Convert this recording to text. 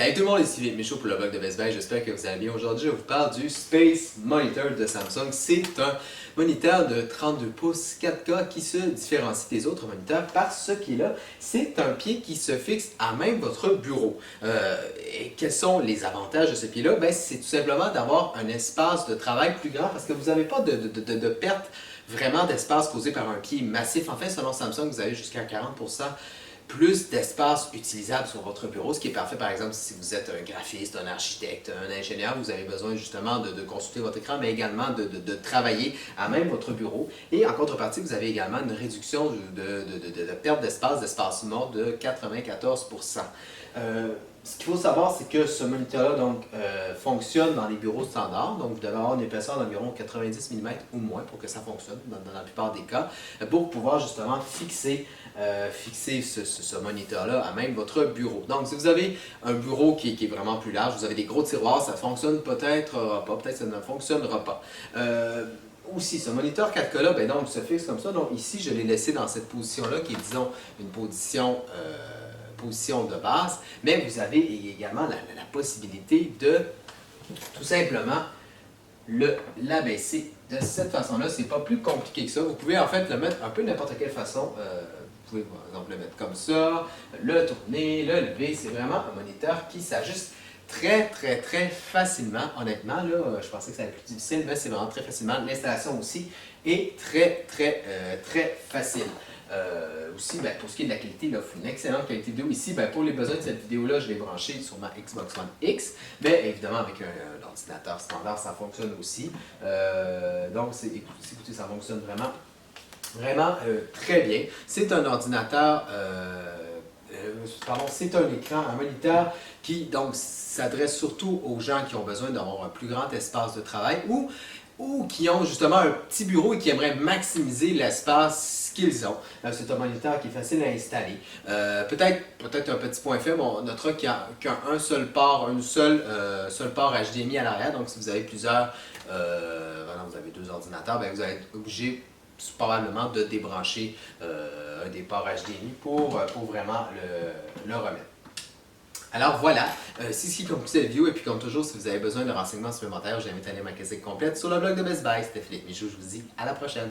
Salut tout le monde, ici Philippe Michaud pour le blog de Best Buy, j'espère que vous allez bien. Aujourd'hui, je vous parle du Space Monitor de Samsung. C'est un moniteur de 32 pouces 4K qui se différencie des autres moniteurs par ce qui est là. C'est un pied qui se fixe à même votre bureau. Et quels sont les avantages de ce pied-là? Ben, c'est tout simplement d'avoir un espace de travail plus grand parce que vous n'avez pas de perte vraiment d'espace causé par un pied massif. En fait, selon Samsung, vous avez jusqu'à 40% plus d'espace utilisable sur votre bureau, ce qui est parfait par exemple si vous êtes un graphiste, un architecte, un ingénieur, vous avez besoin justement de consulter votre écran, mais également de travailler à même votre bureau. Et en contrepartie, vous avez également une réduction de perte d'espace mort de 94%. Ce qu'il faut savoir, c'est que ce moniteur-là fonctionne dans les bureaux standards. Donc, vous devez avoir une épaisseur d'environ 90 mm ou moins pour que ça fonctionne, dans la plupart des cas, pour pouvoir justement fixer ce moniteur-là à même votre bureau. Donc, si vous avez un bureau qui est vraiment plus large, vous avez des gros tiroirs, ça fonctionne peut-être pas, peut-être ça ne fonctionnera pas. Aussi, ce moniteur 4K-là, ben donc, se fixe comme ça. Donc, ici, je l'ai laissé dans cette position-là, qui est, disons, une position de base, mais vous avez également la possibilité de tout simplement l'abaisser de cette façon-là. C'est pas plus compliqué que ça. Vous pouvez en fait le mettre un peu n'importe quelle façon. Vous pouvez par exemple le mettre comme ça, le tourner, le lever. C'est vraiment un moniteur qui s'ajuste très facilement. Honnêtement, là, je pensais que ça allait être plus difficile, mais c'est vraiment très facilement. L'installation aussi est très facile. Aussi, ben, pour ce qui est de la qualité, il offre une excellente qualité vidéo. Ici, ben, pour les besoins de cette vidéo-là, je l'ai branché sur ma Xbox One X. Mais évidemment, avec un ordinateur standard, ça fonctionne aussi. Donc, écoutez, ça fonctionne vraiment très bien. C'est un ordinateur, c'est un écran, un moniteur qui donc s'adresse surtout aux gens qui ont besoin d'avoir un plus grand espace de travail ou qui ont justement un petit bureau et qui aimeraient maximiser l'espace qu'ils ont. C'est un moniteur qui est facile à installer. Peut-être un petit point faible, on notera qu'il y a un seul port, seul port HDMI à l'arrière. Donc si vous avez plusieurs, vous avez deux ordinateurs, ben, vous allez être obligé probablement de débrancher un des ports HDMI pour vraiment le remettre. Alors voilà, c'est ce qui conclut cette vidéo et puis comme toujours, si vous avez besoin de renseignements supplémentaires, je vous invite à aller ma cassette complète sur le blog de Best Buy. C'était Philippe Michaud, je vous dis à la prochaine.